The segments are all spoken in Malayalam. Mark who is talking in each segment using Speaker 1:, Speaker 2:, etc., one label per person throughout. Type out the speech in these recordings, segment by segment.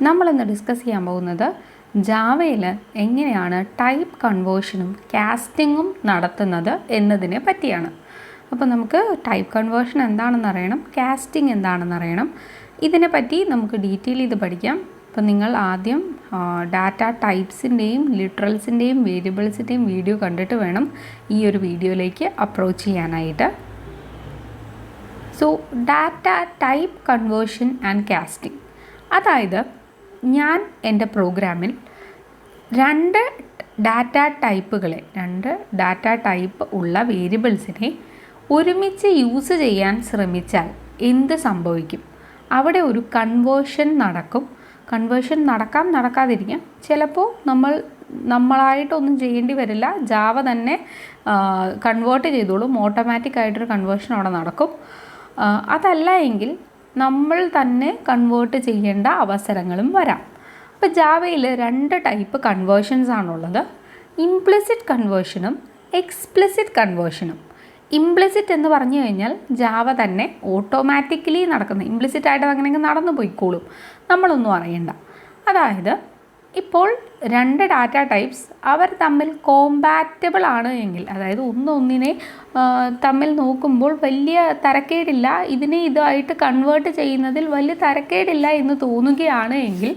Speaker 1: നമ്മളിന്ന് ഡിസ്കസ് ചെയ്യാൻ പോകുന്നത് ജാവയിൽ എങ്ങനെയാണ് ടൈപ്പ് കൺവേർഷനും കാസ്റ്റിങ്ങും നടത്തുന്നത് എന്നതിനെ പറ്റിയാണ്. അപ്പോൾ നമുക്ക് ടൈപ്പ് കൺവേർഷൻ എന്താണെന്ന് അറിയണം, കാസ്റ്റിംഗ് എന്താണെന്ന് അറിയണം. ഇതിനെപ്പറ്റി നമുക്ക് ഡീറ്റെയിൽ ചെയ്ത് പഠിക്കാം. അപ്പോൾ നിങ്ങൾ ആദ്യം ഡാറ്റ ടൈപ്സിൻ്റെയും ലിറ്ററൽസിൻ്റെയും വേരിയബിൾസിൻ്റെയും വീഡിയോ കണ്ടിട്ട് വേണം ഈ ഒരു വീഡിയോയിലേക്ക് അപ്രോച്ച് ചെയ്യാനായിട്ട്. So data type conversion and casting, അതായത് ഞാൻ എൻ്റെ പ്രോഗ്രാമിൽ രണ്ട് ഡാറ്റ ടൈപ്പ് ഉള്ള വേരിയബിൾസിനെ ഒരുമിച്ച് യൂസ് ചെയ്യാൻ ശ്രമിച്ചാൽ എന്ത് സംഭവിക്കും? അവിടെ ഒരു കൺവേർഷൻ നടക്കും. കൺവേർഷൻ നടക്കാതിരിക്കാം. ചിലപ്പോൾ നമ്മളായിട്ടൊന്നും ചെയ്യേണ്ടി വരില്ല, ജാവ തന്നെ കൺവേർട്ട് ചെയ്തോളും. ഓട്ടോമാറ്റിക്കായിട്ടൊരു കൺവേർഷൻ അവിടെ നടക്കും. അതല്ല എങ്കിൽ നമ്മൾ തന്നെ കൺവേർട്ട് ചെയ്യേണ്ട അവസരങ്ങളും വരാം. അപ്പോൾ ജാവയിൽ രണ്ട് ടൈപ്പ് കൺവേർഷൻസ് ആണുള്ളത്, ഇംപ്ലിസിറ്റ് കൺവേർഷനും എക്സ്പ്ലിസിറ്റ് കൺവേർഷനും. ഇംപ്ലിസിറ്റ് എന്ന് പറഞ്ഞു കഴിഞ്ഞാൽ ജാവ തന്നെ ഓട്ടോമാറ്റിക്കലി നടക്കുന്ന, ഇംപ്ലിസിറ്റ് ആയിട്ട് അങ്ങനെയൊക്കെ നടന്നു പോയിക്കോളും, നമ്മളൊന്നും അറിയണ്ട. അതായത് ഇപ്പോൾ രണ്ട് ഡാറ്റ ടൈപ്സ് അവർ തമ്മിൽ കോമ്പാറ്റബിൾ ആണ് എങ്കിൽ, അതായത് ഒന്നിനെ തമ്മിൽ നോക്കുമ്പോൾ വലിയ തരക്കേടില്ല, ഇതിനെ ഇതായിട്ട് കൺവേർട്ട് ചെയ്യുന്നതിൽ വലിയ തരക്കേടില്ല എന്ന് തോന്നുകയാണ് എങ്കിൽ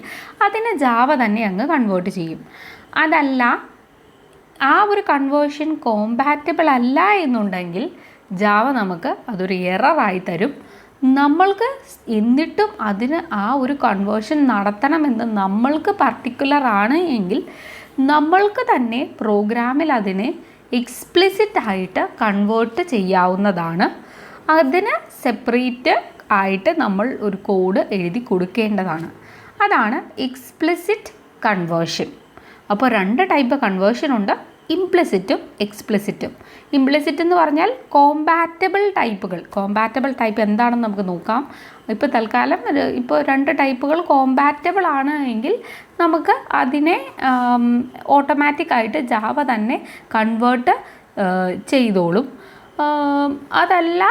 Speaker 1: അതിനെ ജാവ തന്നെ അങ്ങ് കൺവേർട്ട് ചെയ്യും. അതല്ല, ആ ഒരു കൺവേർഷൻ കോമ്പാറ്റബിൾ അല്ല എന്നുണ്ടെങ്കിൽ ജാവ നമുക്ക് അതൊരു എററായി തരും. നമ്മൾക്ക് എന്നിട്ടും അതിന് ആ ഒരു കൺവേർഷൻ നടത്തണമെന്ന് നമ്മൾക്ക് പർട്ടിക്കുലർ ആണ് എങ്കിൽ നമ്മൾക്ക് തന്നെ പ്രോഗ്രാമിൽ അതിനെ എക്സ്പ്ലിസിറ്റ് ആയിട്ട് കൺവേർട്ട് ചെയ്യാവുന്നതാണ്. അതിന് സെപ്പറേറ്റ് ആയിട്ട് നമ്മൾ ഒരു കോഡ് എഴുതി കൊടുക്കേണ്ടതാണ്. അതാണ് എക്സ്പ്ലിസിറ്റ് കൺവേർഷൻ. അപ്പോൾ രണ്ട് ടൈപ്പ് കൺവേർഷൻ ഉണ്ട്, ഇംപ്ലിസിറ്റും എക്സ്പ്ലിസിറ്റും. ഇംപ്ലിസിറ്റ് എന്ന് പറഞ്ഞാൽ കോമ്പാറ്റബിൾ ടൈപ്പ് എന്താണെന്ന് നമുക്ക് നോക്കാം. ഇപ്പോൾ തൽക്കാലം ഇപ്പോൾ രണ്ട് ടൈപ്പുകൾ കോമ്പാറ്റബിൾ ആണ് എങ്കിൽ നമുക്ക് അതിനെ ഓട്ടോമാറ്റിക്കായിട്ട് ജാവ തന്നെ കൺവേർട്ട് ചെയ്തോളും. അതല്ല,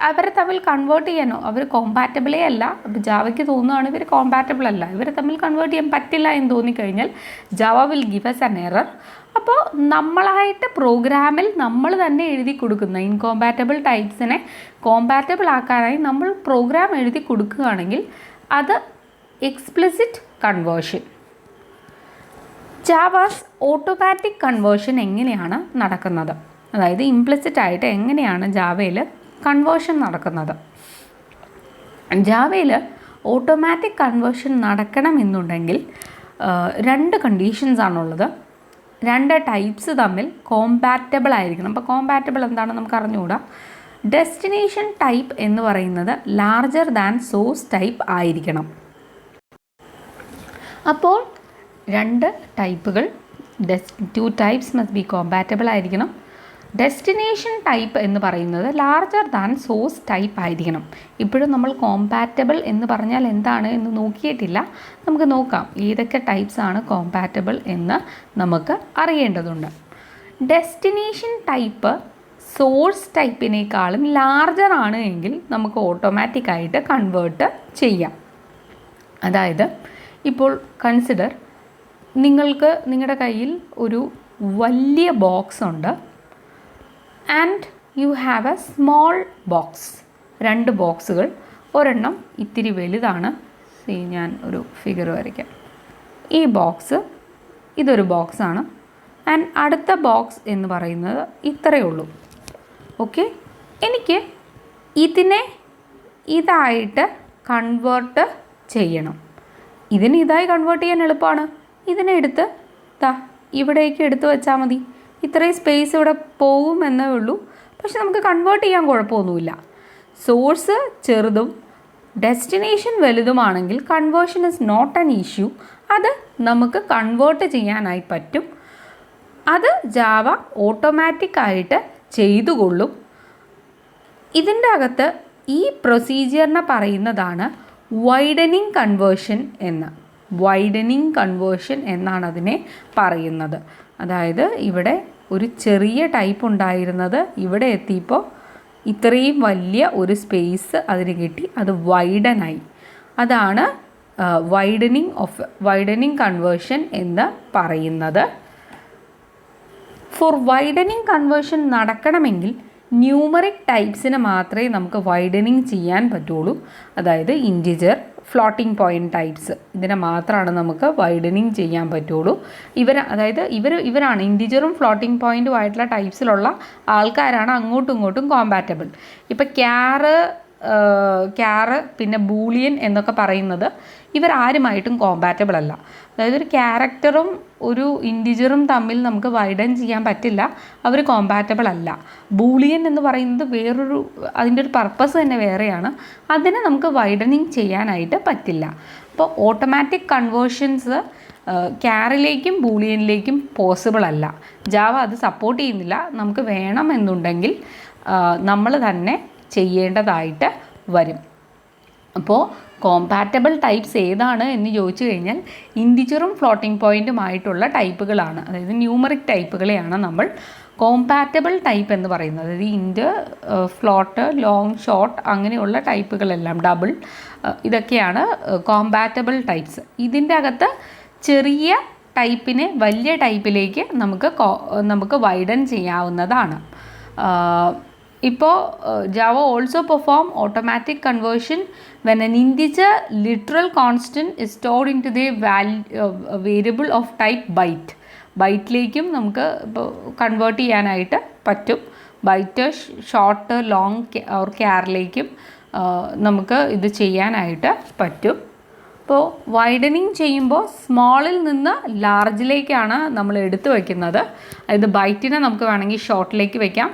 Speaker 1: അവരെ തമ്മിൽ കൺവേർട്ട് ചെയ്യാനോ, അവർ കോമ്പാറ്റബിളേ അല്ല, അപ്പോൾ ജാവയ്ക്ക് തോന്നുകയാണ് ഇവർ കോമ്പാറ്റബിൾ അല്ല, ഇവരെ തമ്മിൽ കൺവേർട്ട് ചെയ്യാൻ പറ്റില്ല എന്ന് തോന്നിക്കഴിഞ്ഞാൽ Java will give us an error. അപ്പോൾ നമ്മളായിട്ട് പ്രോഗ്രാമിൽ നമ്മൾ തന്നെ എഴുതി കൊടുക്കുന്ന ഇൻകോമ്പാറ്റബിൾ ടൈപ്സിനെ കോമ്പാറ്റബിൾ ആക്കാനായി നമ്മൾ പ്രോഗ്രാം എഴുതി കൊടുക്കുകയാണെങ്കിൽ അത് എക്സ്പ്ലിസിറ്റ് കൺവേർഷൻ. ജാവാസ് ഓട്ടോമാറ്റിക് കൺവേർഷൻ എങ്ങനെയാണ് നടക്കുന്നത്, അതായത് ഇംപ്ലിസിറ്റ് ആയിട്ട് എങ്ങനെയാണ് ജാവയിൽ കൺവേർഷൻ നടക്കുന്നത്? ജാവയിൽ ഓട്ടോമാറ്റിക് കൺവേർഷൻ നടക്കണമെന്നുണ്ടെങ്കിൽ രണ്ട് കണ്ടീഷൻസ് ആണുള്ളത്. രണ്ട് ടൈപ്സ് തമ്മിൽ കോമ്പാറ്റബിൾ ആയിരിക്കണം. അപ്പോൾ കോമ്പാറ്റബിൾ എന്താണെന്ന് നമുക്ക് അറിഞ്ഞുകൂടാ. ഡെസ്റ്റിനേഷൻ ടൈപ്പ് എന്ന് പറയുന്നത് ലാർജർ ദാൻ സോഴ്സ് ടൈപ്പ് ആയിരിക്കണം. അപ്പോൾ രണ്ട് ടൈപ്പുകൾ, two types must be compatible ആയിരിക്കണം. ഡെസ്റ്റിനേഷൻ ടൈപ്പ് എന്ന് പറയുന്നത് ലാർജർ ദാൻ സോഴ്സ് ടൈപ്പ് ആയിരിക്കണം. ഇപ്പോഴും നമ്മൾ കോമ്പാറ്റബിൾ എന്ന് പറഞ്ഞാൽ എന്താണ് എന്ന് നോക്കിയിട്ടില്ല. നമുക്ക് നോക്കാം ഏതൊക്കെ ടൈപ്സ് ആണ് കോമ്പാറ്റബിൾ എന്ന് നമുക്ക് അറിയേണ്ടതുണ്ട്. ഡെസ്റ്റിനേഷൻ ടൈപ്പ് സോഴ്സ് ടൈപ്പിനേക്കാളും ലാർജർ ആണ് എങ്കിൽ നമുക്ക് ഓട്ടോമാറ്റിക്കായിട്ട് കൺവേർട്ട് ചെയ്യാം. അതായത് ഇപ്പോൾ കൺസിഡർ, നിങ്ങളുടെ കയ്യിൽ ഒരു വലിയ ബോക്സ് ഉണ്ട് and you have A small box. രണ്ട് ബോക്സുകൾ, ഒരെണ്ണം ഇത്തിരി വലുതാണ്. ഞാൻ ഒരു ഫിഗർ വരയ്ക്കാം. ഈ ബോക്സ്, ഇതൊരു ബോക്സാണ്, ആൻഡ് അടുത്ത ബോക്സ് എന്ന് പറയുന്നത് ഇത്രയേ ഉള്ളൂ. ഓക്കെ, എനിക്ക് ഇതിനെ ഇതായിട്ട് കൺവേർട്ട് ചെയ്യണം. ഇതിന് ഇതായി കൺവേർട്ട് ചെയ്യാൻ എളുപ്പമാണ്. ഇതിനെ എടുത്ത് ഇവിടേക്ക് എടുത്ത് വെച്ചാൽ മതി. ഇത്രയും സ്പേസ് ഇവിടെ പോകും എന്നേ ഉള്ളൂ. പക്ഷെ നമുക്ക് കൺവേർട്ട് ചെയ്യാൻ കുഴപ്പമൊന്നുമില്ല. സോഴ്സ് ചെറുതും ഡെസ്റ്റിനേഷൻ വലുതുമാണെങ്കിൽ conversion is not an issue. അത് നമുക്ക് കൺവേർട്ട് ചെയ്യാനായി പറ്റും. അത് ജാവ ഓട്ടോമാറ്റിക്കായിട്ട് ചെയ്തുകൊള്ളും. ഇതിൻ്റെ അകത്ത് ഈ പ്രൊസീജിയറിനെ പറയുന്നതാണ് വൈഡനിങ് കൺവേർഷൻ എന്ന്. വൈഡനിങ് കൺവേർഷൻ എന്നാണ് അതിനെ പറയുന്നത്. അതായത് ഇവിടെ ഒരു ചെറിയ ടൈപ്പ് ഉണ്ടായിരുന്നത് ഇവിടെ എത്തിയപ്പോൾ ഇത്രയും വലിയ ഒരു സ്പേസ് അതിന് കിട്ടി, അത് വൈഡനായി. അതാണ് വൈഡനിങ് കൺവേർഷൻ എന്ന് പറയുന്നത്. ഫോർ വൈഡനിങ് കൺവേർഷൻ നടക്കണമെങ്കിൽ ന്യൂമറിക് ടൈപ്സിനെ മാത്രമേ നമുക്ക് വൈഡനിങ് ചെയ്യാൻ പറ്റുള്ളൂ. അതായത് ഇൻറ്റിജർ, ഫ്ലോട്ടിംഗ് പോയിൻറ്റ് ടൈപ്സ്, ഇതിനെ മാത്രമാണ് നമുക്ക് വൈഡനിങ് ചെയ്യാൻ പറ്റുള്ളൂ. ഇവരാണ് ഇൻറ്റിജറും ഫ്ലോട്ടിംഗ് പോയിൻറ്റും ആയിട്ടുള്ള ടൈപ്സിലുള്ള ആൾക്കാരാണ് അങ്ങോട്ടും ഇങ്ങോട്ടും കോമ്പാറ്റബിൾ. ഇപ്പോൾ ക്യാറ് പിന്നെ ബൂളിയൻ എന്നൊക്കെ പറയുന്നത് ഇവരാരുമായിട്ടും കോമ്പാറ്റബിൾ അല്ല. അതായത് ഒരു ക്യാരക്ടറും ഒരു ഇൻറ്റിജറും തമ്മിൽ നമുക്ക് വൈഡൻ ചെയ്യാൻ പറ്റില്ല, അവർ കോമ്പാറ്റബിൾ അല്ല. ബൂളിയൻ എന്ന് പറയുന്നത് അതിൻ്റെ ഒരു പർപ്പസ് തന്നെ വേറെയാണ്, അതിനെ നമുക്ക് വൈഡനിങ് ചെയ്യാനായിട്ട് പറ്റില്ല. അപ്പോൾ ഓട്ടോമാറ്റിക് കൺവേർഷൻസ് ക്യാറിലേക്കും ബൂളിയനിലേക്കും പോസിബിൾ അല്ല. ജാവ അത് സപ്പോർട്ട് ചെയ്യുന്നില്ല. നമുക്ക് വേണമെന്നുണ്ടെങ്കിൽ നമ്മൾ തന്നെ ചെയ്യേണ്ടതായിട്ട് വരും. അപ്പോൾ കോമ്പാറ്റബിൾ ടൈപ്സ് ഏതാണ് എന്ന് ചോദിച്ചു കഴിഞ്ഞാൽ ഇൻറ്റിജറും ഫ്ലോട്ടിംഗ് പോയിൻറ്റുമായിട്ടുള്ള ടൈപ്പുകളാണ്, അതായത് ന്യൂമറിക് ടൈപ്പുകളെയാണ് നമ്മൾ കോമ്പാറ്റബിൾ ടൈപ്പ് എന്ന് പറയുന്നത്. അതായത് ഇൻറ്റ്, ഫ്ലോട്ട്, ലോങ്, ഷോർട്ട് അങ്ങനെയുള്ള ടൈപ്പുകളെല്ലാം, ഡബിൾ, ഇതൊക്കെയാണ് കോമ്പാറ്റബിൾ ടൈപ്സ്. ഇതിൻ്റെ അകത്ത് ചെറിയ ടൈപ്പിനെ വലിയ ടൈപ്പിലേക്ക് നമുക്ക് വൈഡൻ ചെയ്യാവുന്നതാണ്. ഇപ്പോൾ Java also perform automatic conversion when an integer literal constant is stored into the variable of type byte. ബൈറ്റിലേക്കും നമുക്ക് ഇപ്പോൾ കൺവേർട്ട് ചെയ്യാനായിട്ട് പറ്റും. ബൈറ്റ്, ഷോർട്ട്, ലോങ് ഓർ ക്യാറിലേക്കും നമുക്ക് ഇത് ചെയ്യാനായിട്ട് പറ്റും. അപ്പോൾ വൈഡനിങ് ചെയ്യുമ്പോൾ സ്മോളിൽ നിന്ന് ലാർജിലേക്കാണ് നമ്മൾ എടുത്തു വയ്ക്കുന്നത്. അതായത് ബൈറ്റിനെ നമുക്ക് വേണമെങ്കിൽ ഷോർട്ടിലേക്ക് വയ്ക്കാം,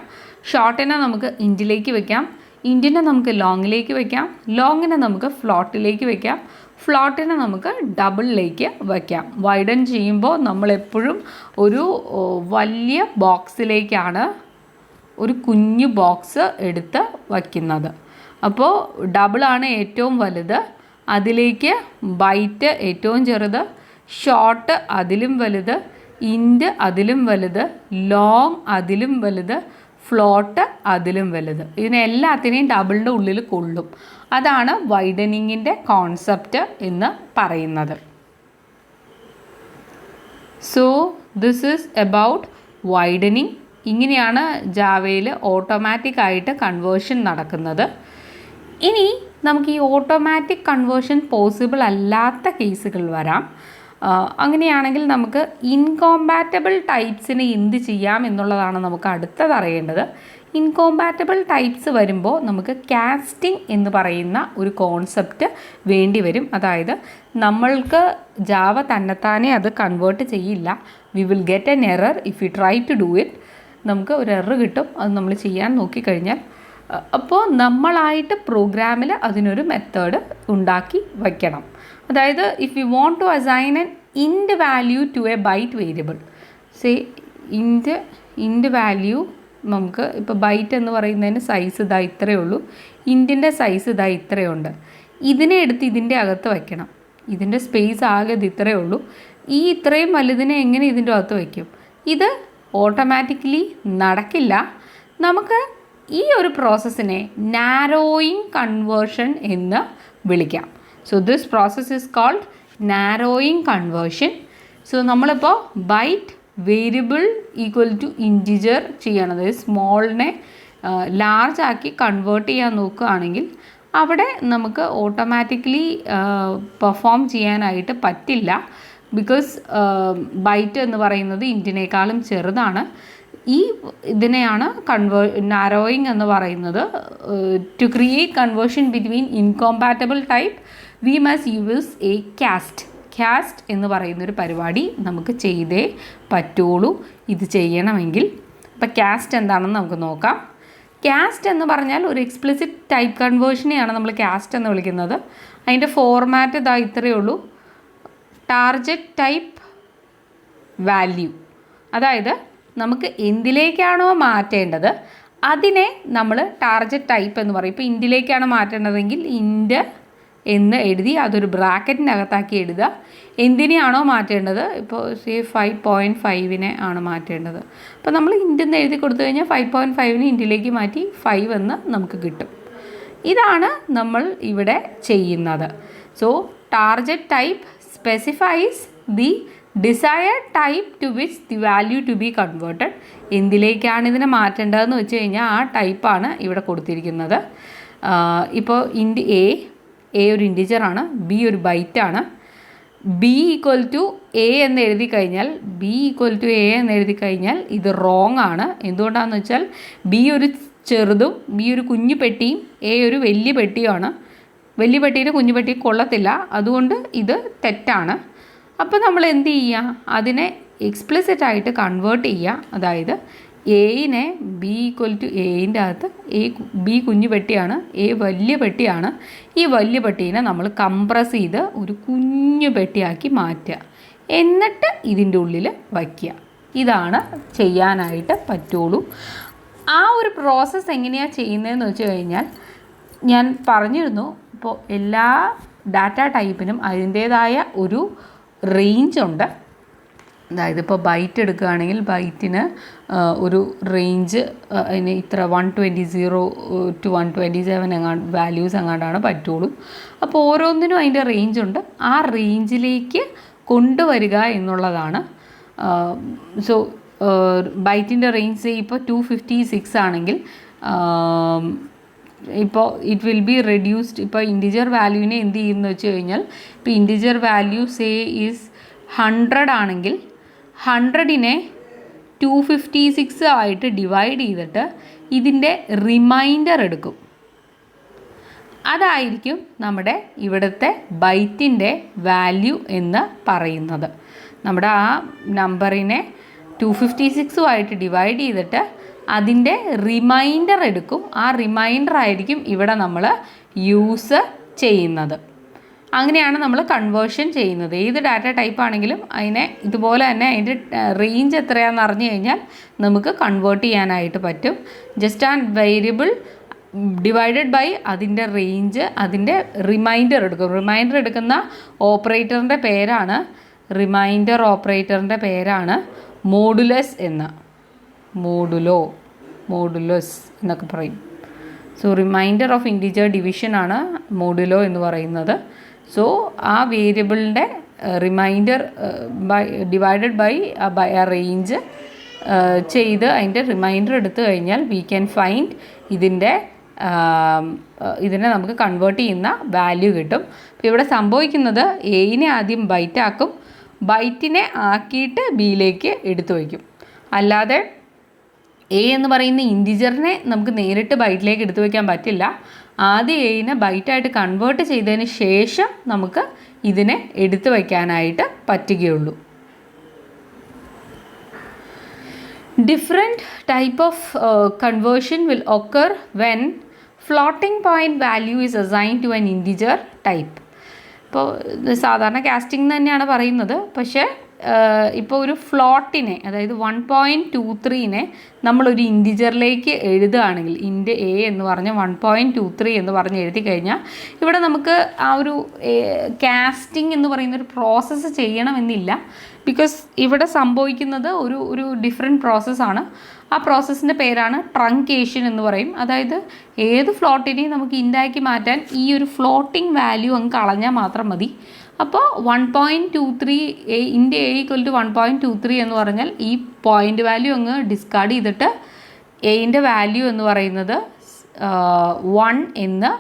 Speaker 1: ഷോർട്ടിനെ നമുക്ക് ഇൻറ്റിലേക്ക് വയ്ക്കാം, ഇൻറ്റിനെ നമുക്ക് ലോങ്ങിലേക്ക് വയ്ക്കാം, ലോങ്ങിനെ നമുക്ക് ഫ്ലോട്ടിലേക്ക് വയ്ക്കാം, ഫ്ലോട്ടിനെ നമുക്ക് ഡബിളിലേക്ക് വയ്ക്കാം. വൈഡൻ ചെയ്യുമ്പോൾ നമ്മളെപ്പോഴും ഒരു വലിയ ബോക്സിലേക്കാണ് ഒരു കുഞ്ഞു ബോക്സ് എടുത്ത് വയ്ക്കുന്നത്. അപ്പോൾ ഡബിളാണ് ഏറ്റവും വലുത്, അതിലേക്ക് ബൈറ്റ് ഏറ്റവും ചെറുത്, ഷോർട്ട് അതിലും വലുത്, ഇൻറ്റ് അതിലും വലുത്, ലോങ് അതിലും വലുത്, ഫ്ലോട്ട് അതിലും വലുത്. ഇതിനെല്ലാത്തിനെയും ഡബിളിൻ്റെ ഉള്ളിൽ കൊള്ളും. അതാണ് വൈഡനിങ്ങിൻ്റെ കോൺസെപ്റ്റ് എന്ന് പറയുന്നത്. So this is about widening. ഇങ്ങനെയാണ് ജാവയിൽ ഓട്ടോമാറ്റിക്കായിട്ട് കൺവേർഷൻ നടക്കുന്നത്. ഇനി നമുക്ക് ഈ ഓട്ടോമാറ്റിക് കൺവേർഷൻ പോസിബിൾ അല്ലാത്ത കേസുകൾ വരാം. അങ്ങനെയാണെങ്കിൽ നമുക്ക് ഇൻകോമ്പാറ്റബിൾ ടൈപ്സിന് എന്ത് ചെയ്യാം എന്നുള്ളതാണ് നമുക്ക് അടുത്തത് അറിയേണ്ടത്. ഇൻകോമ്പാറ്റബിൾ ടൈപ്സ് വരുമ്പോൾ നമുക്ക് കാസ്റ്റിംഗ് എന്ന് പറയുന്ന ഒരു കോൺസെപ്റ്റ് വേണ്ടി വരും. അതായത് നമ്മൾക്ക് ജാവ തന്നെത്താനെ അത് കൺവേർട്ട് ചെയ്യില്ല. We will get an error if you try to do it. നമുക്ക് ഒരു എറർ കിട്ടും, അത് നമ്മൾ ചെയ്യാൻ നോക്കിക്കഴിഞ്ഞാൽ. അപ്പോൾ നമ്മളായിട്ട് പ്രോഗ്രാമിൽ അതിനൊരു മെത്തേഡ് ഉണ്ടാക്കി വയ്ക്കണം. അതായത് if you want to assign an int value to a byte variable, say int value നമുക്ക് ഇപ്പോൾ ബൈറ്റ് എന്ന് പറയുന്നതിന് സൈസ് ഇതാ ഇത്രയേ ഉള്ളൂ, ഇൻറ്റിൻ്റെ സൈസ് ഇതാ ഇത്രയുണ്ട്. ഇതിനെ എടുത്ത് ഇതിൻ്റെ അകത്ത് വയ്ക്കണം. ഇതിൻ്റെ സ്പേസ് ആകെ ഇത് ഇത്രയേ ഉള്ളൂ. ഈ ഇത്രയും വലുതിനെ എങ്ങനെ ഇതിൻ്റെ അകത്ത് വയ്ക്കും? ഇത് ഓട്ടോമാറ്റിക്കലി നടക്കില്ല. നമുക്ക് ഈ ഒരു പ്രോസസ്സിനെ നാരോയിങ് കൺവേർഷൻ എന്ന് വിളിക്കാം. So this process is called narrowing conversion. So നമ്മളിപ്പോൾ byte variable equal to integer ചെയ്യണം, അതായത് സ്മോളിനെ ലാർജ് ആക്കി കൺവേർട്ട് ചെയ്യാൻ നോക്കുകയാണെങ്കിൽ അവിടെ നമുക്ക് ഓട്ടോമാറ്റിക്കലി പെർഫോം ചെയ്യാനായിട്ട് പറ്റില്ല. ബിക്കോസ് ബൈറ്റ് എന്ന് പറയുന്നത് ഇൻറ്റിനേക്കാളും ചെറുതാണ്. ഇതിനെയാണ് നാരോയിങ് എന്ന് പറയുന്നത്. To create conversion between incompatible type we must use a cast എന്ന് പറയുന്നൊരു പരിപാടി നമുക്ക് ചെയ്തേ പറ്റുള്ളൂ ഇത് ചെയ്യണമെങ്കിൽ. അപ്പോൾ കാസ്റ്റ് എന്താണെന്ന് നമുക്ക് നോക്കാം. കാസ്റ്റ് എന്ന് പറഞ്ഞാൽ ഒരു എക്സ്പ്ലിസിറ്റ് ടൈപ്പ് കൺവേർഷനെയാണ് നമ്മൾ കാസ്റ്റ് എന്ന് വിളിക്കുന്നത്. അതിൻ്റെ ഫോർമാറ്റ് ഇതാ ഇത്രയേ ഉള്ളൂ, ടാർഗറ്റ് ടൈപ്പ് വാല്യൂ. അതായത് നമുക്ക് എന്തിലേക്കാണോ മാറ്റേണ്ടത് അതിനെ നമ്മൾ ടാർഗറ്റ് ടൈപ്പ് എന്ന് പറയും. ഇപ്പോൾ ഇൻറ്റിലേക്കാണ് മാറ്റേണ്ടതെങ്കിൽ ഇൻറ്റ് എന്ന് എഴുതി അതൊരു ബ്രാക്കറ്റിനകത്താക്കി എഴുതുക. എന്തിനെയാണോ മാറ്റേണ്ടത്, ഇപ്പോൾ 5.5 ആണ് മാറ്റേണ്ടത്, അപ്പോൾ നമ്മൾ ഇൻറ്റെന്ന് എഴുതി കൊടുത്തു കഴിഞ്ഞാൽ 5.5 ഇൻറ്റിലേക്ക് മാറ്റി 5 എന്ന് നമുക്ക് കിട്ടും. ഇതാണ് നമ്മൾ ഇവിടെ ചെയ്യുന്നത്. So target type specifies the desired type to which the value to be converted. എന്തിലേക്കാണ് ഇതിനെ മാറ്റേണ്ടതെന്ന് വെച്ച് കഴിഞ്ഞാൽ ആ ടൈപ്പാണ് ഇവിടെ കൊടുത്തിരിക്കുന്നത്. ഇപ്പോൾ എ ഒരു ഇൻറ്റിജറാണ്, ബി ഒരു ബൈറ്റാണ്. ബി ഈക്വൽ ടു എ എന്ന് എഴുതി കഴിഞ്ഞാൽ ഇത് റോങ് ആണ്. എന്തുകൊണ്ടാണെന്ന് വെച്ചാൽ ബി ഒരു ചെറുതും ബി ഒരു കുഞ്ഞു പെട്ടിയും എ ഒരു വലിയ പെട്ടിയുമാണ്. വലിയ പെട്ടിയിൽ കുഞ്ഞു പെട്ടി കൊള്ളത്തില്ല, അതുകൊണ്ട് ഇത് തെറ്റാണ്. അപ്പോൾ നമ്മൾ എന്ത് ചെയ്യുക, അതിനെ എക്സ്പ്ലിസിറ്റ് ആയിട്ട് കൺവേർട്ട് ചെയ്യുക. അതായത് എയിനെ ബി ഈക്വൽ ടു എയിൻ്റെ അകത്ത് ബി കുഞ്ഞു പെട്ടിയാണ്, എ വലിയ പെട്ടിയാണ്. ഈ വലിയ പെട്ടീനെ നമ്മൾ കംപ്രസ് ചെയ്ത് ഒരു കുഞ്ഞു പെട്ടിയാക്കി മാറ്റുക, എന്നിട്ട് ഇതിൻ്റെ ഉള്ളിൽ വയ്ക്കുക. ഇതാണ് ചെയ്യാനായിട്ട് പറ്റുള്ളൂ. ആ ഒരു പ്രോസസ്സ് എങ്ങനെയാണ് ചെയ്യുന്നതെന്ന് വെച്ച് കഴിഞ്ഞാൽ ഞാൻ പറഞ്ഞിരുന്നു, ഇപ്പോൾ എല്ലാ ഡാറ്റ ടൈപ്പിനും അതിൻ്റേതായ ഒരു റേഞ്ച് ഉണ്ട്. അതായത് ഇപ്പോൾ ബൈറ്റ് എടുക്കുകയാണെങ്കിൽ ബൈറ്റിന് ഒരു റേഞ്ച്, അതിന് ഇത്ര 120 to 127 വാല്യൂസ് എങ്ങാണ്ടാണ് പറ്റുള്ളൂ. അപ്പോൾ ഓരോന്നിനും അതിൻ്റെ റേഞ്ചുണ്ട്. ആ റേഞ്ചിലേക്ക് കൊണ്ടുവരിക എന്നുള്ളതാണ്. സോ ബൈറ്റിൻ്റെ റേഞ്ച് ഇപ്പോൾ 256 ആണെങ്കിൽ ഇപ്പോൾ ഇറ്റ് വിൽ ബി റെഡ്യൂസ്ഡ്. ഇപ്പോൾ ഇൻറ്റിജർ വാല്യൂവിനെ എന്ത് ചെയ്യുമെന്ന് വെച്ച് കഴിഞ്ഞാൽ, ഇപ്പോൾ ഇൻറ്റിജർ വാല്യൂ സേ ഈസ് 100 ആണെങ്കിൽ 100നെ 256 ആയിട്ട് ഡിവൈഡ് ചെയ്തിട്ട് ഇതിൻ്റെ റിമൈൻഡർ എടുക്കും. അതായിരിക്കും നമ്മുടെ ഇവിടുത്തെ ബൈറ്റിൻ്റെ വാല്യൂ എന്ന് പറയുന്നത്. നമ്മുടെ ആ നമ്പറിനെ 256 ആയിട്ട് ഡിവൈഡ് ചെയ്തിട്ട് അതിൻ്റെ റിമൈൻഡർ എടുക്കും. ആ റിമൈൻഡർ ആയിരിക്കും ഇവിടെ നമ്മൾ യൂസ് ചെയ്യുന്നത്. അങ്ങനെയാണ് നമ്മൾ കൺവേർഷൻ ചെയ്യുന്നത്. ഏത് ഡാറ്റ ടൈപ്പ് ആണെങ്കിലും അതിനെ ഇതുപോലെ തന്നെ അതിൻ്റെ റേഞ്ച് എത്രയാണെന്ന് അറിഞ്ഞു കഴിഞ്ഞാൽ നമുക്ക് കൺവേർട്ട് ചെയ്യാനായിട്ട് പറ്റും. Just and variable divided by അതിൻ്റെ റേഞ്ച്, അതിൻ്റെ റിമൈൻഡർ എടുക്കും. റിമൈൻഡർ എടുക്കുന്ന ഓപ്പറേറ്ററിൻ്റെ പേരാണ്, റിമൈൻഡർ ഓപ്പറേറ്ററിൻ്റെ പേരാണ് മോഡുലസ് എന്ന്, മോഡുലസ് എന്നൊക്കെ പറയും. So reminder of integer division ആണ് മോഡുലോ എന്ന് പറയുന്നത്. സോ ആ വേരിയബിളിൻ്റെ റിമൈൻഡർ ഡിവൈഡഡ് ബൈ ആ റേഞ്ച് ചെയ്ത് അതിൻ്റെ റിമൈൻഡർ എടുത്തു കഴിഞ്ഞാൽ വി ക്യാൻ ഫൈൻഡ് ഇതിനെ നമുക്ക് കൺവേർട്ട് ചെയ്യുന്ന വാല്യൂ കിട്ടും. അപ്പോൾ ഇവിടെ സംഭവിക്കുന്നത് എയിനെ ആദ്യം ബൈറ്റാക്കും, ബൈറ്റിനെ ആക്കിയിട്ട് ബിയിലേക്ക് എടുത്തു വയ്ക്കും. അല്ലാതെ എ എന്ന് പറയുന്ന ഇൻറ്റിജറിനെ നമുക്ക് നേരിട്ട് ബൈറ്റിലേക്ക് എടുത്തു വയ്ക്കാൻ പറ്റില്ല. ആദ്യം എയിനെ ബൈറ്റായിട്ട് കൺവേർട്ട് ചെയ്തതിന് ശേഷം നമുക്ക് ഇതിനെ എടുത്തു വയ്ക്കാനായിട്ട് പറ്റുകയുള്ളൂ. Different type of conversion will occur when floating point value is assign to an integer type. ഇപ്പോൾ സാധാരണ കാസ്റ്റിംഗ് തന്നെയാണ് പറയുന്നത്. പക്ഷേ ഇപ്പോൾ ഒരു ഫ്ലോട്ടിനെ, അതായത് 1.23നെ നമ്മളൊരു ഇൻറ്റിജറിലേക്ക് എഴുതുകയാണെങ്കിൽ, ഇൻറ്റ് എ എന്ന് പറഞ്ഞ് 1.23 എന്ന് പറഞ്ഞ് എഴുതി കഴിഞ്ഞാൽ ഇവിടെ നമുക്ക് ആ ഒരു കാസ്റ്റിംഗ് എന്ന് പറയുന്നൊരു പ്രോസസ്സ് ചെയ്യണമെന്നില്ല. ബിക്കോസ് ഇവിടെ സംഭവിക്കുന്നത് ഒരു ഡിഫറെൻറ്റ് പ്രോസസ്സാണ്. ആ പ്രോസസ്സിൻ്റെ പേരാണ് ട്രങ്കേഷൻ എന്ന് പറയും. അതായത് ഏത് ഫ്ലോട്ടിനെയും നമുക്ക് ഇൻറ്റാക്കി മാറ്റാൻ ഈ ഒരു ഫ്ലോട്ടിംഗ് വാല്യൂ അങ്ങ് കളഞ്ഞാൽ മാത്രം മതി. അപ്പോൾ 1.23 ഇൻറ്റ് എ ഈക്വൽ ടു 1.23 എന്ന് പറഞ്ഞാൽ ഈ പോയിൻ്റ് വാല്യൂ അങ്ങ് ഡിസ്കാർഡ് ചെയ്തിട്ട് എയിൻ്റെ വാല്യൂ എന്ന് പറയുന്നത് 1 എന്ന്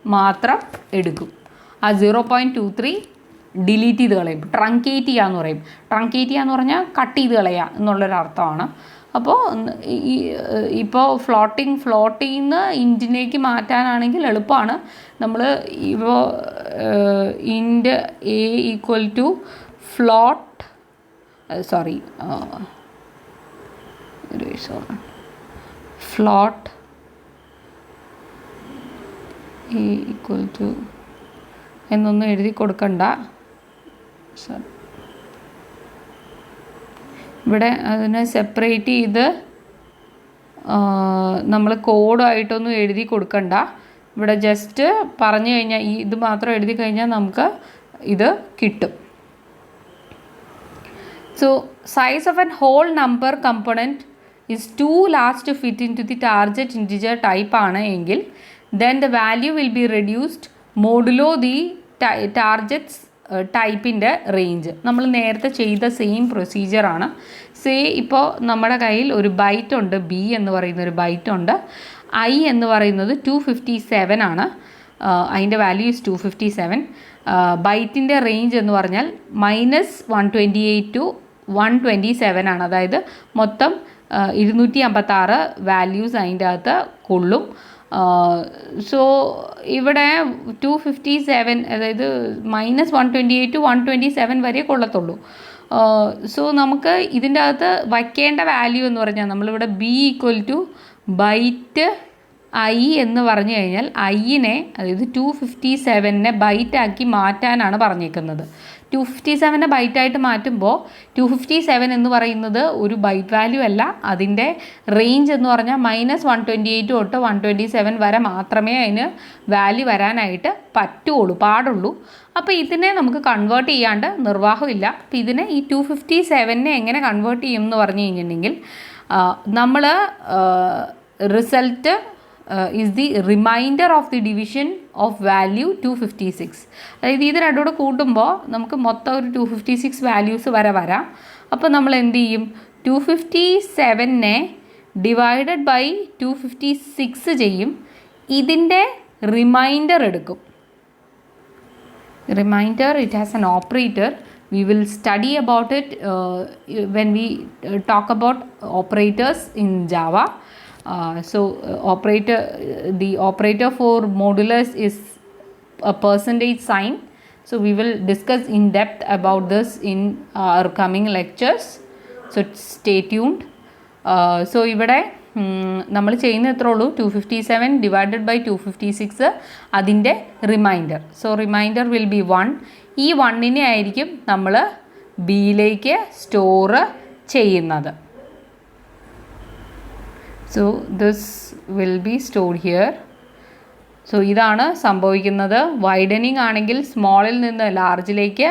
Speaker 1: മാത്രം എടുക്കും. ആ 0.23 ഡിലീറ്റ് ചെയ്ത് കളയും. ട്രങ്കേറ്റ് ചെയ്യുക എന്ന് പറയും. ട്രങ്കേറ്റ് ചെയ്യുക എന്ന് പറഞ്ഞാൽ കട്ട് ചെയ്ത് കളയുക എന്നുള്ളൊരർത്ഥമാണ്. അപ്പോൾ ഇപ്പോൾ ഫ്ലോട്ടിൽ നിന്ന് ഇൻറ്റിലേക്ക് മാറ്റാനാണെങ്കിൽ എളുപ്പമാണ്. നമ്മൾ ഇപ്പോൾ int a equal to float a equal to എന്നൊന്നും എഴുതി കൊടുക്കണ്ട. ഇവിടെ അതിനെ സെപ്പറേറ്റ് ചെയ്ത് നമ്മൾ കോഡായിട്ടൊന്നും എഴുതി കൊടുക്കണ്ട. ഇവിടെ ജസ്റ്റ് പറഞ്ഞു കഴിഞ്ഞാൽ ഇത് മാത്രം എഴുതി കഴിഞ്ഞാൽ നമുക്ക് ഇത് കിട്ടും. So size of an whole number component is too large to fit into the target integer type ആണ് എങ്കിൽ then the value will be reduced modulo the targets ടൈപ്പിൻ്റെ റേഞ്ച് നമ്മൾ നേരത്തെ ചെയ്ത സെയിം പ്രൊസീജിയറാണ്. ഇപ്പോൾ നമ്മുടെ കയ്യിൽ ഒരു ബൈറ്റ് ഉണ്ട്, ബി എന്ന് പറയുന്ന ഒരു ബൈറ്റ് ഉണ്ട്. ഐ എന്ന് പറയുന്നത് 257 ആണ്. അതിൻ്റെ വാല്യൂ ഇസ് 257. ബൈറ്റിൻ്റെ റേഞ്ച് എന്ന് പറഞ്ഞാൽ -128 to 127 ആണ്. അതായത് മൊത്തം 256 വാല്യൂസ് അതിൻ്റെ അകത്ത് കൊള്ളും. സോ ഇവിടെ 257, അതായത് -128 to 127 വരെ കൊള്ളത്തുള്ളൂ. സോ നമുക്ക് ഇതിൻ്റെ അകത്ത് വയ്ക്കേണ്ട വാല്യൂ എന്ന് പറഞ്ഞാൽ നമ്മളിവിടെ B equal to byte I എന്ന് പറഞ്ഞു കഴിഞ്ഞാൽ ഐനെ, അതായത് 257നെ ബൈറ്റാക്കി മാറ്റാനാണ് പറഞ്ഞേക്കുന്നത്. 257നെ ബൈറ്റായിട്ട് മാറ്റുമ്പോൾ 257 എന്ന് പറയുന്നത് ഒരു ബൈറ്റ് വാല്യൂ അല്ല. അതിൻ്റെ റേഞ്ച് എന്ന് പറഞ്ഞാൽ -128 തൊട്ട് 127 വരെ മാത്രമേ അതിന് വാല്യൂ വരാനായിട്ട് പാടുള്ളൂ. അപ്പോൾ ഇതിനെ നമുക്ക് കൺവേർട്ട് ചെയ്യാണ്ട് നിർവാഹമില്ല. അപ്പോൾ ഇതിനെ ഈ 257നെ എങ്ങനെ കൺവേർട്ട് ചെയ്യും എന്ന് പറഞ്ഞു കഴിഞ്ഞിട്ടുണ്ടെങ്കിൽ നമ്മൾ result is the remainder of the division of value 256. അതായത് ഇത് രണ്ടുകൂടെ കൂട്ടുമ്പോൾ നമുക്ക് മൊത്തം ഒരു 256 വാല്യൂസ് വരാം. അപ്പോൾ നമ്മൾ എന്ത് ചെയ്യും, 257നെ ഡിവൈഡഡ് ബൈ 256 ചെയ്യും. ഇതിൻ്റെ റിമൈൻഡർ എടുക്കും. Reminder, it has an operator. We will study about it when we talk about operators in Java. The operator for modulus is a percentage sign. So we will discuss in depth about this in our coming lectures. So stay tuned. So ഇവിടെ നമ്മൾ ചെയ്യുന്ന എത്ര ഉള്ളൂ, 257 ഡിവൈഡഡ് ബൈ 256 അതിൻ്റെ remainder. So remainder will be 1. ഈ 1നെ ആയിരിക്കും നമ്മൾ ബിയിലേക്ക് സ്റ്റോർ ചെയ്യുന്നത്. So this will be stored here. So ഇതാണ് സംഭവിക്കുന്നത്. വൈഡനിങ് ആണെങ്കിൽ സ്മോളിൽ നിന്ന് ലാർജിലേക്ക്,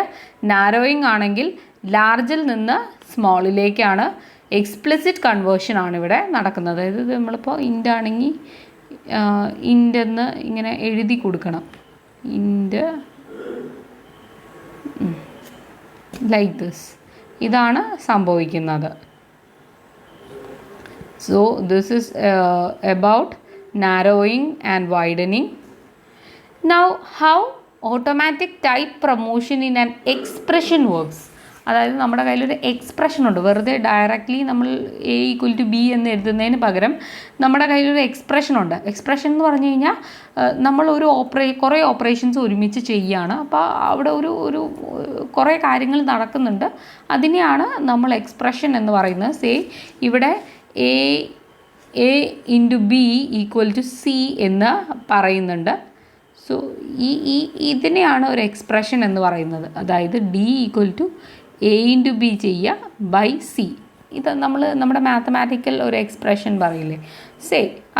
Speaker 1: നാരോയിങ് ആണെങ്കിൽ ലാർജിൽ നിന്ന് സ്മോളിലേക്കാണ്. എക്സ്പ്ലിസിറ്റ് കൺവേർഷൻ ആണ് ഇവിടെ നടക്കുന്നത്. അതായത് നമ്മളിപ്പോൾ ഇൻ്റ് ആണെങ്കിൽ ഇൻ്റ് എന്ന് ഇങ്ങനെ എഴുതി കൊടുക്കണം. Int like this. ഇതാണ് സംഭവിക്കുന്നത്. So this is about narrowing and widening. Now how automatic type promotion in an expression works. അതായത് നമ്മുടെ കയ്യിലൊരു എക്സ്പ്രഷൻ ഉണ്ട്. വെറുതെ ഡയറക്റ്റ്ലി നമ്മൾ A ഈക്വൽ ടു ബി എന്ന് എഴുതുന്നതിന് പകരം നമ്മുടെ കയ്യിലൊരു എക്സ്പ്രഷൻ ഉണ്ട്. എക്സ്പ്രഷൻ എന്ന് പറഞ്ഞു കഴിഞ്ഞാൽ നമ്മൾ കുറേ ഓപ്പറേഷൻസ് ഒരുമിച്ച് ചെയ്യുകയാണ്. അപ്പോൾ അവിടെ ഒരു കുറേ കാര്യങ്ങൾ നടക്കുന്നുണ്ട്. അതിനെയാണ് നമ്മൾ എക്സ്പ്രഷൻ എന്ന് പറയുന്നത്. ഇവിടെ A into B equal to C എന്ന് പറയുന്നുണ്ട്. സോ ഇതിനെയാണ് ഒരു എക്സ്പ്രഷൻ എന്ന് പറയുന്നത്. അതായത് D equal to A into B ചെയ്യുക ബൈ സി. ഇത് നമ്മുടെ മാത്തമാറ്റിക്കൽ ഒരു എക്സ്പ്രഷൻ പറയില്ലേ,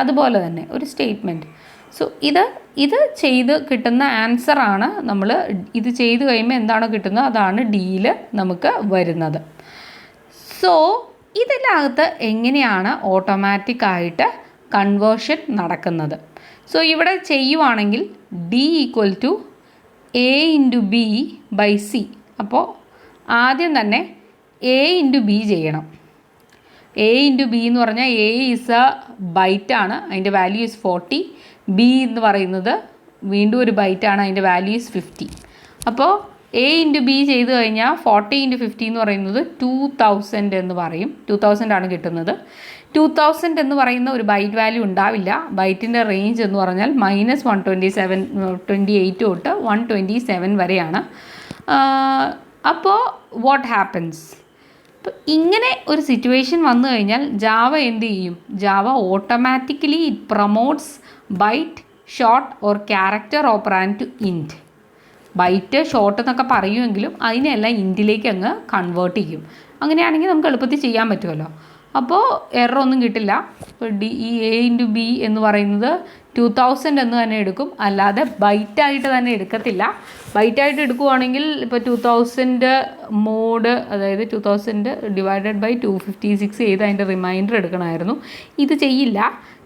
Speaker 1: അതുപോലെ തന്നെ ഒരു സ്റ്റേറ്റ്മെൻറ്റ്. സോ ഇത് ചെയ്ത് കിട്ടുന്ന ആൻസറാണ് നമ്മൾ ഇത് ചെയ്ത് കഴിയുമ്പോൾ എന്താണോ കിട്ടുന്നത് അതാണ് ഡിയിൽ നമുക്ക് വരുന്നത്. സോ ഇതിനകത്ത് എങ്ങനെയാണ് ഓട്ടോമാറ്റിക്കായിട്ട് കൺവേർഷൻ നടക്കുന്നത്? സോ ഇവിടെ ചെയ്യുവാണെങ്കിൽ D equal to A into B by C. അപ്പോൾ ആദ്യം തന്നെ എ ഇൻറ്റു ബി ചെയ്യണം. എ ഇൻറ്റു ബി എന്ന് പറഞ്ഞാൽ എ ഈസ് എ ബൈറ്റാണ്, അതിൻ്റെ വാല്യൂ ഈസ് 40. ബി എന്ന് പറയുന്നത് വീണ്ടും ഒരു ബൈറ്റാണ്, അതിൻ്റെ വാല്യൂ ഈസ് 50. അപ്പോൾ എ ഇൻറ്റു ബി ചെയ്ത് കഴിഞ്ഞാൽ 40 × 50 എന്ന് പറയുന്നത് 2000 എന്ന് പറയും. 2000 ആണ് കിട്ടുന്നത്. 2000 എന്ന് പറയുന്ന ഒരു ബൈറ്റ് വാല്യൂ ഉണ്ടാവില്ല. ബൈറ്റിൻ്റെ റേഞ്ച് എന്ന് പറഞ്ഞാൽ -128 തൊട്ട് 127 വരെയാണ്. അപ്പോൾ വാട്ട് ഹാപ്പൻസ്? അപ്പോൾ ഇങ്ങനെ ഒരു സിറ്റുവേഷൻ വന്നു കഴിഞ്ഞാൽ ജാവ എന്ത് ചെയ്യും? Java automatically it promotes byte, short or character operand to int. Byte, short എന്നൊക്കെ പറയുമെങ്കിലും അതിനെല്ലാം ഇൻറ്റിലേക്ക് അങ്ങ് കൺവേർട്ട് ചെയ്യും. അങ്ങനെയാണെങ്കിൽ നമുക്ക് എളുപ്പത്തിൽ ചെയ്യാൻ പറ്റുമല്ലോ. അപ്പോൾ എറർ ഒന്നും കിട്ടില്ല. ഇപ്പോൾ ഈ എ ഇൻറ്റു ബി എന്ന് പറയുന്നത് 2000 എന്ന് തന്നെ എടുക്കും, അല്ലാതെ ബൈറ്റായിട്ട് തന്നെ എടുക്കത്തില്ല. ബൈറ്റായിട്ട് എടുക്കുവാണെങ്കിൽ ഇപ്പോൾ 2000 മോഡ്, അതായത് 2000 ഡിവൈഡഡ് ബൈ 256 ചെയ്ത് അതിൻ്റെ റിമൈൻഡർ എടുക്കണമായിരുന്നു. ഇത് ചെയ്യില്ല.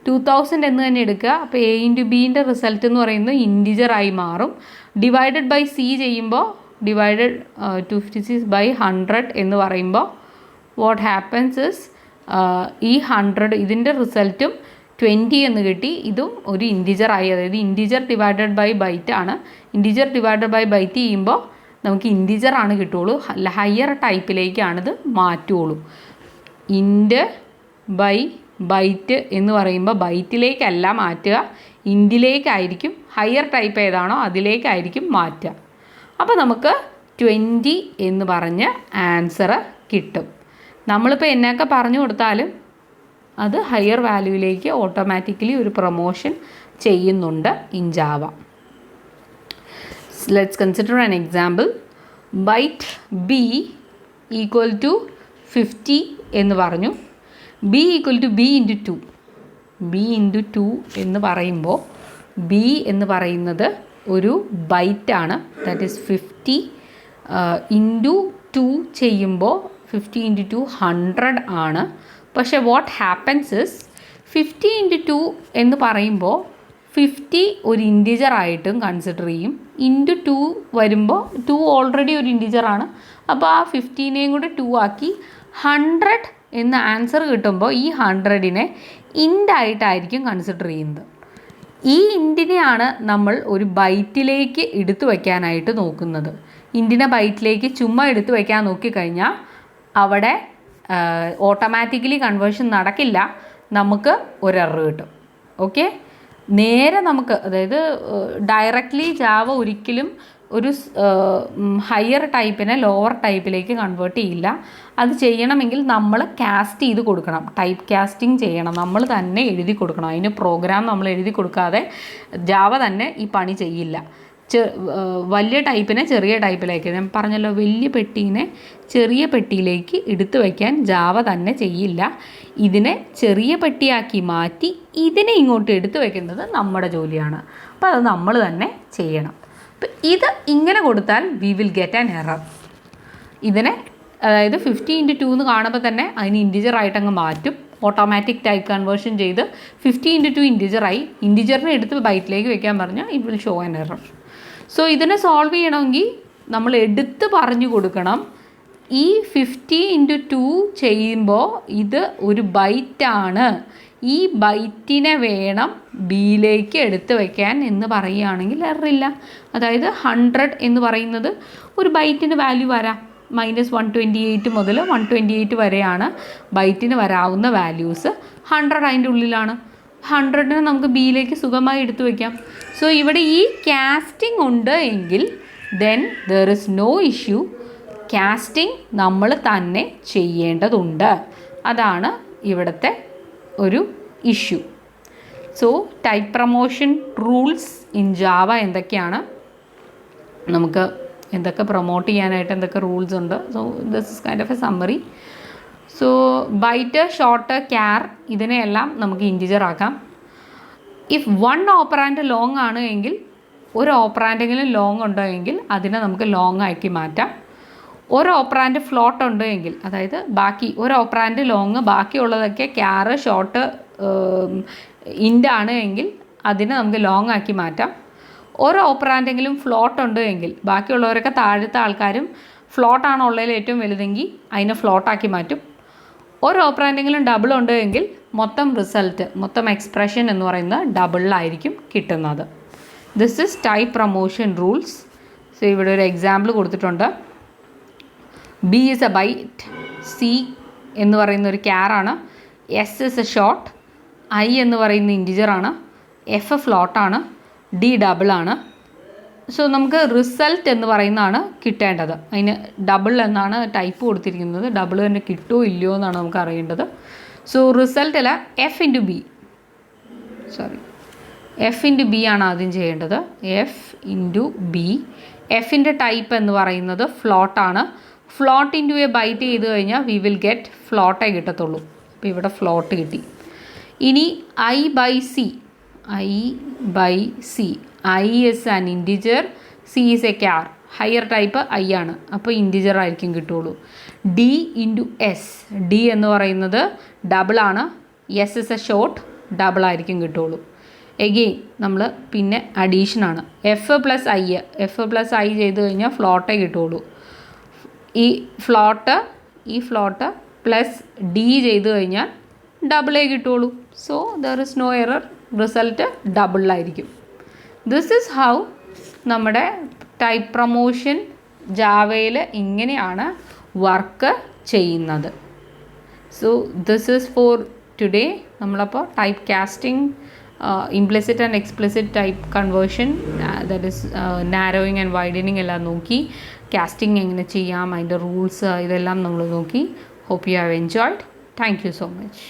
Speaker 1: 2000 എന്ന് തന്നെ എടുക്കുക. അപ്പോൾ എ ഇൻറ്റു ബീൻ്റെ റിസൾട്ട് എന്ന് പറയുന്നത് ഇൻറ്റിജറായി മാറും. ഡിവൈഡഡ് ബൈ സി ചെയ്യുമ്പോൾ ഡിവൈഡഡ് 256 by 100 എന്ന് പറയുമ്പോൾ വാട്ട് ഹാപ്പൻസ് ഇസ് ഈ 100 ഇതിൻ്റെ റിസൾട്ടും 20 എന്ന് കിട്ടി. ഇതും ഒരു ഇൻറ്റിജറായി, അതായത് ഇൻറ്റിജർ ഡിവൈഡഡ് ബൈ ബൈറ്റ് ആണ്. ഇൻറ്റിജർ ഡിവൈഡഡ് ബൈ ബൈറ്റ് ചെയ്യുമ്പോൾ നമുക്ക് ഇൻറ്റിജറാണ് കിട്ടുള്ളൂ. ഹയർ ടൈപ്പിലേക്കാണിത് മാറ്റുള്ളൂ. ഇൻറ്റ് ബൈ ബൈറ്റ് എന്ന് പറയുമ്പോൾ ബൈറ്റിലേക്കല്ല മാറ്റുക, ഇൻറ്റിലേക്കായിരിക്കും. ഹയർ ടൈപ്പ് ഏതാണോ അതിലേക്കായിരിക്കും മാറ്റുക. അപ്പോൾ നമുക്ക് 20 എന്ന് പറഞ്ഞ് ആൻസർ കിട്ടും. നമ്മളിപ്പോൾ എന്നൊക്കെ പറഞ്ഞു കൊടുത്താലും അത് ഹയർ വാല്യൂയിലേക്ക് ഓട്ടോമാറ്റിക്കലി ഒരു പ്രൊമോഷൻ ചെയ്യുന്നുണ്ട് in Java. Let's consider an example. Byte B equal to 50 എന്ന് പറഞ്ഞു. B equal to B into 2. B into 2 എന്ന് പറയുമ്പോൾ ബി എന്ന് പറയുന്നത് ഒരു ബൈറ്റാണ്. ദാറ്റ് ഈസ് 50 ഇൻറ്റു 2 ചെയ്യുമ്പോൾ 50 ഇൻറ്റു 2 100 ആണ്. പക്ഷേ വാട്ട് ഹാപ്പൻസ് ഇസ് 50 ഇൻറ്റു 2 എന്ന് പറയുമ്പോൾ 50 ഒരു ഇൻറ്റിജറായിട്ടും കൺസിഡർ ചെയ്യും. ഇൻറ്റു 2 വരുമ്പോൾ 2 ഓൾറെഡി ഒരു ഇൻറ്റിജറാണ്. അപ്പോൾ ആ 15നെയും കൂടെ 2 ആക്കി 100 എന്ന ആൻസർ കിട്ടുമ്പോൾ ഈ 100നെ ഇൻറ്റായിട്ടായിരിക്കും കൺസിഡർ ചെയ്യുന്നത്. ഈ ഇൻറ്റിനെയാണ് നമ്മൾ ഒരു ബൈറ്റിലേക്ക് എടുത്തു വയ്ക്കാനായിട്ട് നോക്കുന്നത്. ഇൻറ്റിനെ ബൈറ്റിലേക്ക് ചുമ്മാ എടുത്തു വയ്ക്കാൻ നോക്കിക്കഴിഞ്ഞാൽ അവിടെ ഓട്ടോമാറ്റിക്കലി കൺവേർഷൻ നടക്കില്ല, നമുക്ക് ഒരു എറർ കിട്ടും. ഓക്കെ, നേരെ നമുക്ക്, അതായത് ഡയറക്റ്റ്ലി ജാവ ഒരിക്കലും ഒരു ഹയർ ടൈപ്പിനെ ലോവർ ടൈപ്പിലേക്ക് കൺവേർട്ട് ചെയ്യില്ല. അത് ചെയ്യണമെങ്കിൽ നമ്മൾ കാസ്റ്റ് ചെയ്ത് കൊടുക്കണം, ടൈപ്പ് കാസ്റ്റിംഗ് ചെയ്യണം, നമ്മൾ തന്നെ എഴുതി കൊടുക്കണം. അതിന് പ്രോഗ്രാം നമ്മൾ എഴുതി കൊടുക്കാതെ ജാവ തന്നെ ഈ പണി ചെയ്യില്ല. വലിയ ടൈപ്പിനെ ചെറിയ ടൈപ്പിലേക്ക്, ഞാൻ പറഞ്ഞല്ലോ വലിയ പെട്ടീനെ ചെറിയ പെട്ടിയിലേക്ക് എടുത്തു വയ്ക്കാൻ ജാവ തന്നെ ചെയ്യില്ല. ഇതിനെ ചെറിയ പെട്ടിയാക്കി മാറ്റി ഇതിനെ ഇങ്ങോട്ട് എടുത്തു വയ്ക്കുന്നത് നമ്മുടെ ജോലിയാണ്. അപ്പോൾ അത് നമ്മൾ തന്നെ ചെയ്യണം. അപ്പം ഇത് ഇങ്ങനെ കൊടുത്താൽ V will get an error. ഇതിനെ അതായത് 50 ഇൻറ്റു 2 എന്ന് കാണുമ്പോൾ തന്നെ അതിന് ഇൻറ്റിജറായിട്ട് അങ്ങ് മാറ്റും. ഓട്ടോമാറ്റിക് ടൈപ്പ് കൺവേർഷൻ ചെയ്ത് 50 ഇൻറ്റു 2 ഇൻറ്റിജറായി. ഇൻറ്റിജറിനെ എടുത്ത് ബൈറ്റിലേക്ക് വെക്കാൻ പറഞ്ഞാൽ it will show an error. So ഇതിനെ സോൾവ് ചെയ്യണമെങ്കിൽ നമ്മൾ എടുത്ത് പറഞ്ഞു കൊടുക്കണം, ഈ 50 ഇൻറ്റു 2 ചെയ്യുമ്പോൾ ഇത് ഒരു ബൈറ്റാണ്, ഈ ബൈറ്റിനെ വേണം ബിയിലേക്ക് എടുത്ത് വയ്ക്കാൻ എന്ന് പറയുകയാണെങ്കിൽ എററില്ല. അതായത് 100 എന്ന് പറയുന്നത് ഒരു ബൈറ്റിന് വാല്യൂ വരാം. -128 മുതൽ 128 വരെയാണ് ബൈറ്റിന് വരാവുന്ന വാല്യൂസ്. 100 അതിൻ്റെ ഉള്ളിലാണ്. 100നെ നമുക്ക് ബിയിലേക്ക് സുഖമായി എടുത്തു വയ്ക്കാം. സോ ഇവിടെ ഈ കാസ്റ്റിംഗ് ഉണ്ട് എങ്കിൽ then there is no issue. Casting നമ്മൾ തന്നെ ചെയ്യേണ്ടതുണ്ട്. അതാണ് ഇവിടുത്തെ ഒരു issue. So type promotion rules in Java എന്തൊക്കെയാണ്, നമുക്ക് എന്തൊക്കെ പ്രൊമോട്ട് ചെയ്യാനായിട്ട് എന്തൊക്കെ റൂൾസ് ഉണ്ട്. So this is kind of a summary. So byte, short, char ഇതിനെയെല്ലാം നമുക്ക് ഇൻറ്റിജർ ആക്കാം. ഇഫ് വൺ ഓപ്പറാൻഡ് ലോങ് ആണ് എങ്കിൽ ഒരു ഓപ്പറാൻഡെങ്കിലും ലോങ് ഉണ്ടോ എങ്കിൽ അതിനെ നമുക്ക് ലോങ് ആക്കി മാറ്റാം. ഒരു ഓപ്പറാൻഡ് ഫ്ലോട്ട് ഉണ്ട് എങ്കിൽ, അതായത് ബാക്കി ഒരു ഓപ്പറാൻഡ് ലോങ് ബാക്കിയുള്ളതൊക്കെ ക്യാറ്, ഷോർട്ട്, ഇൻഡ് ആണ് എങ്കിൽ അതിനെ നമുക്ക് ലോങ് ആക്കി മാറ്റാം. ഒരു ഓപ്പറാൻഡെങ്കിലും ഫ്ലോട്ട് ഉണ്ട് എങ്കിൽ ബാക്കിയുള്ളവരൊക്കെ താഴത്തെ ആൾക്കാരും ഫ്ലോട്ടാണ് ഉള്ളതിൽ ഏറ്റവും വലുതെങ്കിൽ അതിനെ ഫ്ലോട്ടാക്കി മാറ്റും. ഒരു ഓപ്പറാൻഡെങ്കിലും ഡബിൾ ഉണ്ട് എങ്കിൽ മൊത്തം റിസൾട്ട്, മൊത്തം എക്സ്പ്രഷൻ എന്ന് പറയുന്നത് ഡബിളിലായിരിക്കും കിട്ടുന്നത്. This is type promotion rules. So ഇവിടെ ഒരു എക്സാമ്പിൾ കൊടുത്തിട്ടുണ്ട്. B is a byte, c എന്ന് പറയുന്ന ഒരു ക്യാറാണ്, s is a short, i എന്ന് പറയുന്ന ഇൻറ്റിജറാണ്, എഫ് ഫ്ലോട്ടാണ്, ഡി ഡബിളാണ്. സോ നമുക്ക് റിസൾട്ട് എന്ന് പറയുന്നതാണ് കിട്ടേണ്ടത്. അതിന് ഡബിൾ എന്നാണ് ടൈപ്പ് കൊടുത്തിരിക്കുന്നത്. ഡബിൾ തന്നെ കിട്ടുമോ ഇല്ലയോ എന്നാണ് നമുക്ക് അറിയേണ്ടത്. സോ റിസൾട്ടിൽ എഫ് ഇൻറ്റു ബി ആണ് ആദ്യം ചെയ്യേണ്ടത്. F into B. എഫിൻ്റെ ടൈപ്പ് എന്ന് പറയുന്നത് ഫ്ലോട്ടാണ്. ഫ്ലോട്ട് ഇൻറ്റു എ ബൈറ്റ് ചെയ്ത് കഴിഞ്ഞാൽ വി വിൽ ഗെറ്റ് ഫ്ലോട്ടേ കിട്ടത്തുള്ളൂ. അപ്പോൾ ഇവിടെ ഫ്ലോട്ട് കിട്ടി. ഇനി I by C. I is an integer, C is a char. Higher type I ആണ്, അപ്പോൾ ഇൻറ്റിജർ ആയിരിക്കും കിട്ടുള്ളൂ. D into S. ഡി എന്ന് പറയുന്നത് ഡബിളാണ്, എസ് ഇസ് എ ഷോർട്ട്, ഡബിളായിരിക്കും കിട്ടുള്ളൂ. എഗെയിൻ നമ്മൾ പിന്നെ അഡീഷനാണ്. എഫ് പ്ലസ് ഐ ചെയ്ത് കഴിഞ്ഞാൽ ഫ്ലോട്ടേ കിട്ടുള്ളൂ. ഈ ഫ്ലോട്ട് പ്ലസ് ഡി ചെയ്ത് കഴിഞ്ഞാൽ ഡബിളേ കിട്ടുള്ളൂ. So there is no error, result ഡബിളായിരിക്കും. ദിസ് ഈസ് ഹൗ നമ്മുടെ ടൈപ്പ് പ്രൊമോഷൻ ജാവയിൽ ഇങ്ങനെയാണ് വർക്ക് ചെയ്യുന്നത്. So this is for today. നമ്മളപ്പോൾ type casting, implicit and explicit type conversion, that is narrowing and widening എല്ലാം നോക്കി. കാസ്റ്റിംഗ് എങ്ങനെ ചെയ്യാം, അതിൻ്റെ റൂൾസ് ഇതെല്ലാം നമ്മൾ നോക്കി. Hope you have enjoyed. Thank you so much.